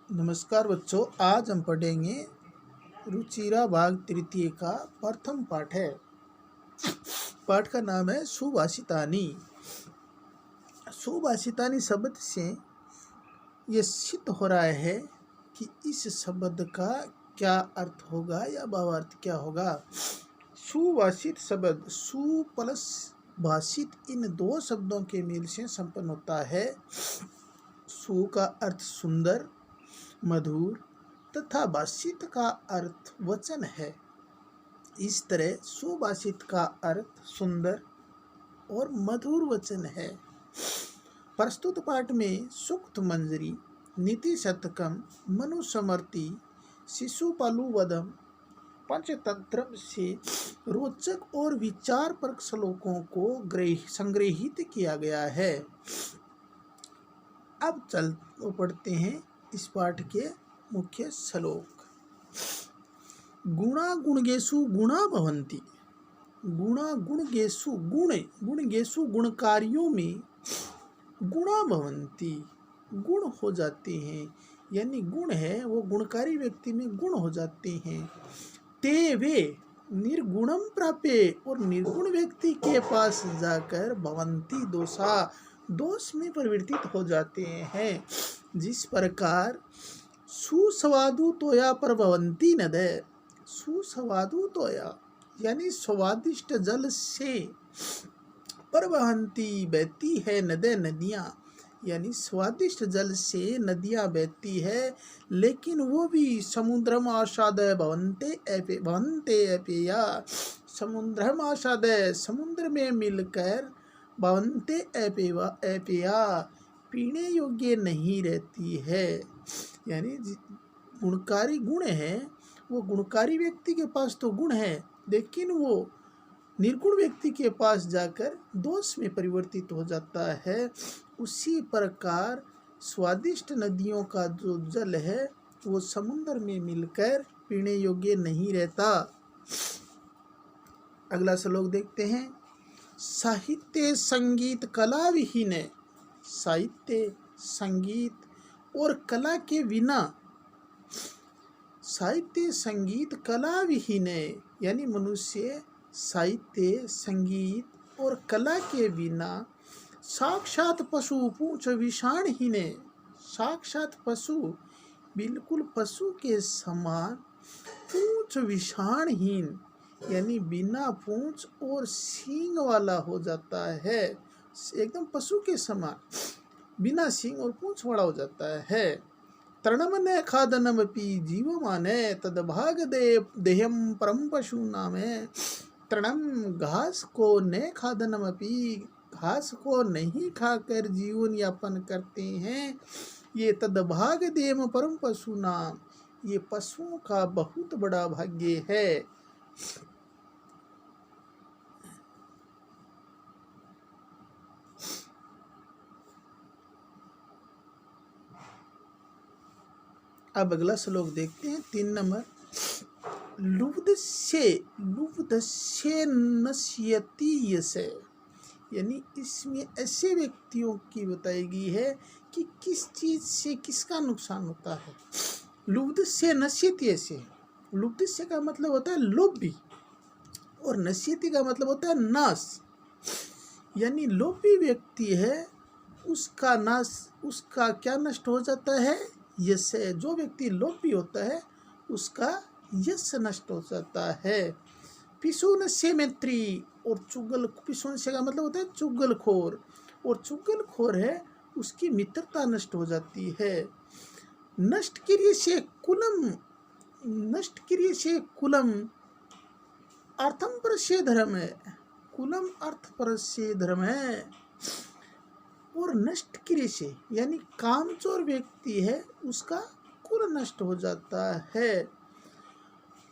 नमस्कार बच्चों, आज हम पढ़ेंगे रुचिरा भाग तृतीय का प्रथम पाठ है। पाठ का नाम है सुभाषितानी। सुभाषितानी शब्द से ये सिद्ध हो रहा है कि इस शब्द का क्या अर्थ होगा या भावार्थ क्या होगा। सुभाषित शब्द सु प्लस भाषित, इन दो शब्दों के मेल से संपन्न होता है। सु का अर्थ सुंदर, मधुर तथा भाषित का अर्थ वचन है। इस तरह सुभाषित का अर्थ सुंदर और मधुर वचन है। प्रस्तुत पाठ में सूक्त मंजरी, नीति शतकम, मनुस्मृति, शिशुपालुवधम, पंचतंत्रम से रोचक और विचारपरक श्लोकों को संग्रहित किया गया है। अब पढ़ते हैं इस पाठ के मुख्य श्लोक। गुणा गुणगेषु गुणा भवन्ति। गुणा गुणगेषु, गुणगेषु गुणकारियों में गुणा भवन्ति, गुण हो जाते हैं। यानी गुण है वो गुणकारी व्यक्ति में गुण हो जाते हैं। ते वे निर्गुणम प्राप्य, और निर्गुण व्यक्ति के पास जाकर भवन्ति दोषा, दोष में परिवर्तित हो जाते हैं। जिस प्रकार सुस्वादु तोया प्रभवंती नदे, सुस्वादु तोया यानी स्वादिष्ट जल से प्रभवंती बहती है नदे, नदियाँ, यानी स्वादिष्ट जल से नदियाँ बहती है, लेकिन वो भी समुद्रम आशादय भवन्ते अपेया, समुद्रम आशादय समुद्र में मिलकर भवन्ते अपेया पीने योग्य नहीं रहती है। यानी गुणकारी गुण है, वो गुणकारी व्यक्ति के पास तो गुण है, लेकिन वो निर्गुण व्यक्ति के पास जाकर दोष में परिवर्तित हो जाता है। उसी प्रकार स्वादिष्ट नदियों का जो जल है वो समुद्र में मिलकर पीने योग्य नहीं रहता। अगला श्लोक देखते हैं। साहित्य संगीत कला विहीन, साहित्य संगीत और कला के बिना, साहित्य संगीत कला विहीन, यानी मनुष्य साहित्य संगीत और कला के बिना साक्षात पशु पूंछ विषाणहीन, साक्षात पशु बिल्कुल पशु के समान पूंछ विषाणहीन, यानी बिना पूंछ और सींग वाला हो जाता है। एकदम पशु के समान बिना सींग और पूंछ वाला हो जाता है। तृणमने खादनमपि जीवमाने तदभाग देहम परम पशु नामे। तृणम घास को ने खादनमपि, घास को नहीं खाकर जीवन यापन करते हैं, ये तदभाग देम परम पशु नाम, ये पशुओं का बहुत बड़ा भाग्य है। अब अगला श्लोक देखते हैं, 3 नंबर। लुब्धस्य नश्यति यस्य, यानी इसमें ऐसे व्यक्तियों की बताई गई है कि किस चीज से किसका नुकसान होता है। लुब्धस्य नश्यति यस्य, लुब्धस्य का मतलब होता है लोभी और नश्यति का मतलब होता है नाश। यानी लोभी व्यक्ति है उसका नाश, उसका क्या नष्ट हो जाता है, यश। जो व्यक्ति लोभी होता है उसका यश नष्ट हो जाता है। पिशुनस्य मैत्री, और पिशुनस्य का मतलब होता है चुगलखोर, और चुगलखोर है उसकी मित्रता नष्ट हो जाती है। नष्ट क्रिय से कुलम, नष्ट क्रिय से कुलम अर्थम परस्य धर्म है, कुलम अर्थ परस्य धर्म है। और नष्ट क्रिय से यानी कामचोर व्यक्ति है उसका कुल नष्ट हो जाता है।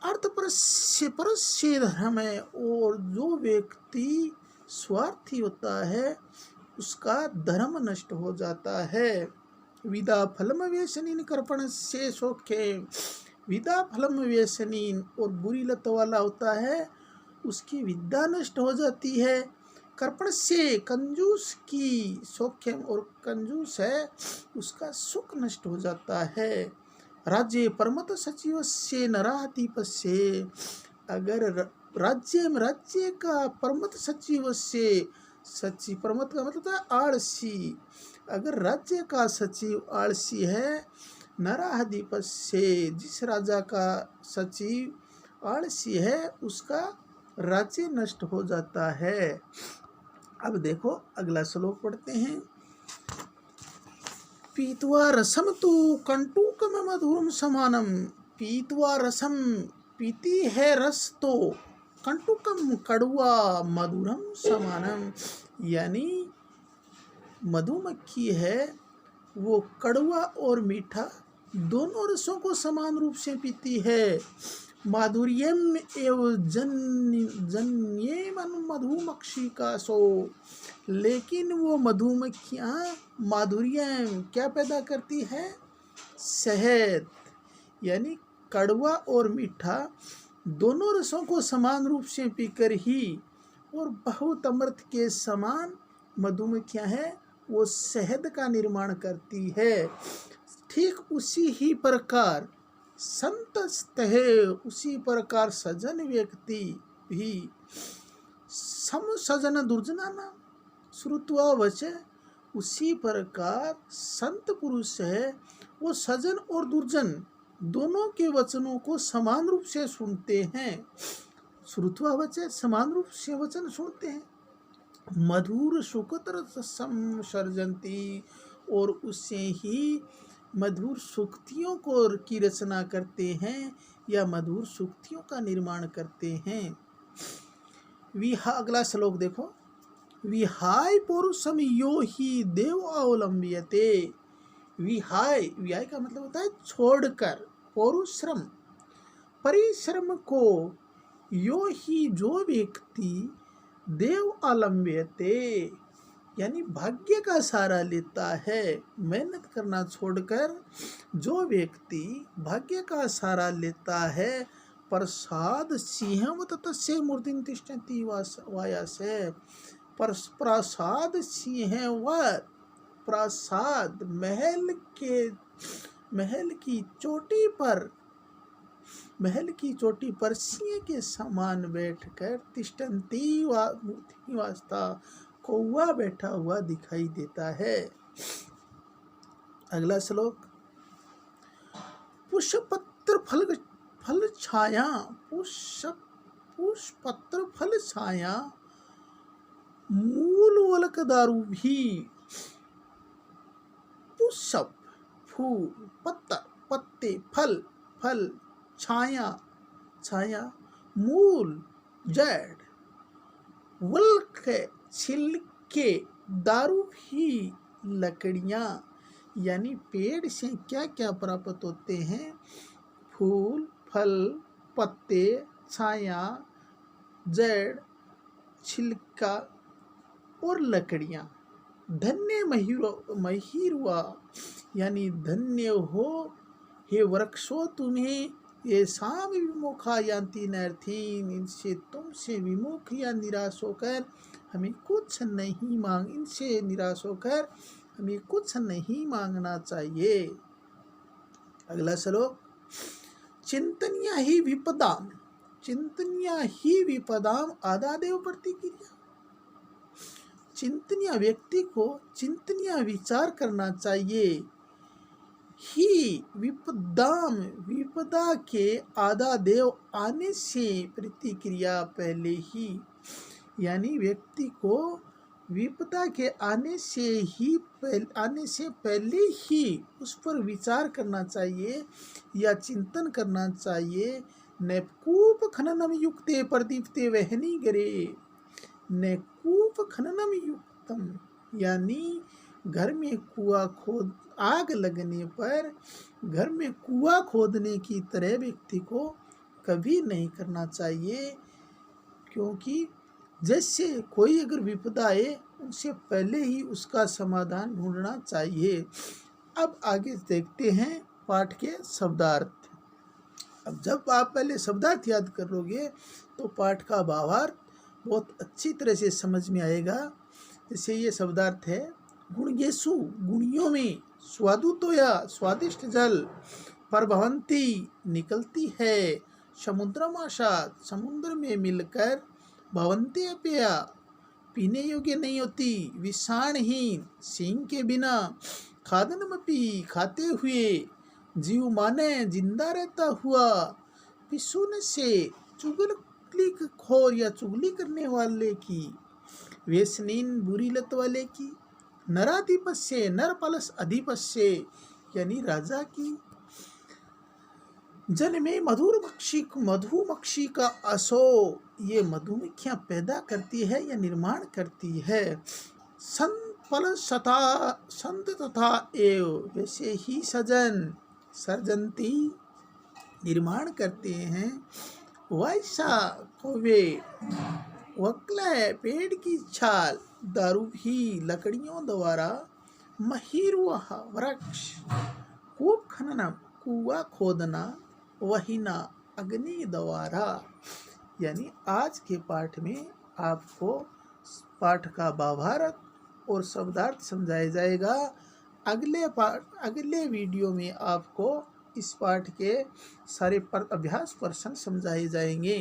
अर्थ परस्य धर्म है, और जो व्यक्ति स्वार्थी होता है उसका धर्म नष्ट हो जाता है। विदा फलम व्यसनीन कर्पण से सौख्य, विदा फलम व्यसनीन, और बुरी लत वाला होता है उसकी विद्या नष्ट हो जाती है। कर्पण से कंजूस की सौख्यम, और कंजूस है उसका सुख नष्ट हो जाता है। राज्य परमत सचिवस्य नराधिपस्य। अगर राज्य का परमत सचिवस्य, सचिव परमत का मतलब है आलसी, अगर राज्य का सचिव आलसी है, नराधिपस्य जिस राजा का सचिव आलसी है उसका राज्य नष्ट हो जाता है। अब देखो अगला श्लोक पढ़ते हैं। पीत्वा रसम तु कंटूकम मधुरम समानम। पीत्वा रसम, पीती है रस तो, कंटूकम कड़वा, मधुरम समानम, यानी मधुमक्खी है वो कड़वा और मीठा दोनों रसों को समान रूप से पीती है। माधुर्यम एवं जन्येम मधुमक्षी का सो, लेकिन वो मधुमक्खियाँ माधुर्यम क्या पैदा करती है? शहद, यानी कड़वा और मीठा दोनों रसों को समान रूप से पीकर ही और बहुत अमृत के समान मधुमक्खियाँ हैं वो शहद का निर्माण करती है। ठीक उसी ही प्रकार संतस्तः, उसी प्रकार सजन व्यक्ति भी सम सजन दुर्जना नाम श्रुत्वा वच, उसी प्रकार संत पुरुष है वो सजन और दुर्जन दोनों के वचनों को समान रूप से सुनते हैं। श्रुत्वा वच, समान रूप से वचन सुनते हैं। मधुर सुखतर संसर्जन्ति, और उससे ही मधुर सुक्तियों को की रचना करते हैं या मधुर सुक्तियों का निर्माण करते हैं। अगला श्लोक देखो। विहाय पौरुषम यो ही देव अवलंब्यते। विहाय, विहाय का मतलब होता है छोड़कर, पौरुश्रम परिश्रम को, यो ही जो व्यक्ति देव अवलंब्यते, यानी भाग्य का सहारा लेता है। मेहनत करना छोड़कर जो व्यक्ति भाग्य का सहारा लेता है, प्रसाद सिंहवत तस्य मूर्तिं तिष्ठति वायासे। प्रसाद सिंहवत, प्रसाद महल की चोटी पर सिंह के समान बैठकर तिष्ठन्ति मूर्ति वास्ता, कौवा बैठा हुआ दिखाई देता है। अगला श्लोक। पुष्पपत्र फल छाया, पुष्पपत्र फल छाया, मूल वलक दारू भी। पुष्प फूल, पत्ता पत्ते, फल छाया, मूल जड़, वल्क छिलके, दारू भी लकड़ियाँ, यानी पेड़ से क्या क्या प्राप्त होते हैं? फूल, फल, पत्ते, छाया, जड़, छिलका और लकड़ियाँ। धन्य महिरुआ, यानी धन्य हो हे वृक्षो तुम्हें, ये शाम विमुखा यान्ति नर्थीन, इनसे तुमसे विमुख या निराश होकर हमें कुछ नहीं इनसे निराश होकर हमें कुछ नहीं मांगना चाहिए। अगला श्लोक। चिंतनीया ही विपदाम आदादेव प्रतिक्रिया। चिंतनीय व्यक्ति को चिंतनीय विचार करना चाहिए। ही विपदाम, विपदा के आधा देव आने से प्रतिक्रिया पहले ही, यानी व्यक्ति को विपदा के आने से पहले ही उस पर विचार करना चाहिए या चिंतन करना चाहिए। नैकूप खननम युक्ते प्रदीप्ते वहनी गरे। नैकूप खननम युक्तम, यानी घर में कुआं खोद, आग लगने पर घर में कुआं खोदने की तरह व्यक्ति को कभी नहीं करना चाहिए, क्योंकि जैसे कोई अगर विपदा आए उससे पहले ही उसका समाधान ढूंढना चाहिए। अब आगे देखते हैं पाठ के शब्दार्थ। अब जब आप पहले शब्दार्थ याद कर लोगे तो पाठ का भावार्थ बहुत अच्छी तरह से समझ में आएगा। जैसे ये शब्दार्थ है, गुणगेसु, गुणियों में, स्वादुतोया, स्वादिष्ट जल, प्रभवंती निकलती है, समुद्रमाशात समुद्र में मिलकर, भवंती अप्या पीने योग्य नहीं होती, विषाणहीन सींग के बिना, खादनमपि खाते हुए, जीव माने जिंदा रहता हुआ, पिसुन से चुगली खोर या चुगली करने वाले की, व्यसनीन बुरी लत वाले की, नराधिपस्य नर पलस अधिपस्य यानी राजा की, जन में मधुमक्खी का असो, ये मधुमक्खियां पैदा करती है या निर्माण करती है, संत तथा एव वैसे ही सजन सर्जंती निर्माण करते हैं, वैसा कौवे वक्ल पेड़ की छाल, दारू भी लकड़ियों द्वारा, महिरुआ वृक्ष, कूप खनन कुआ खोदना, वहीना अग्नि द्वारा। यानी आज के पाठ में आपको पाठ का भावार्थ और शब्दार्थ समझाया जाएगा। अगले वीडियो में आपको इस पाठ के सारे अभ्यास प्रश्न समझाए जाएंगे।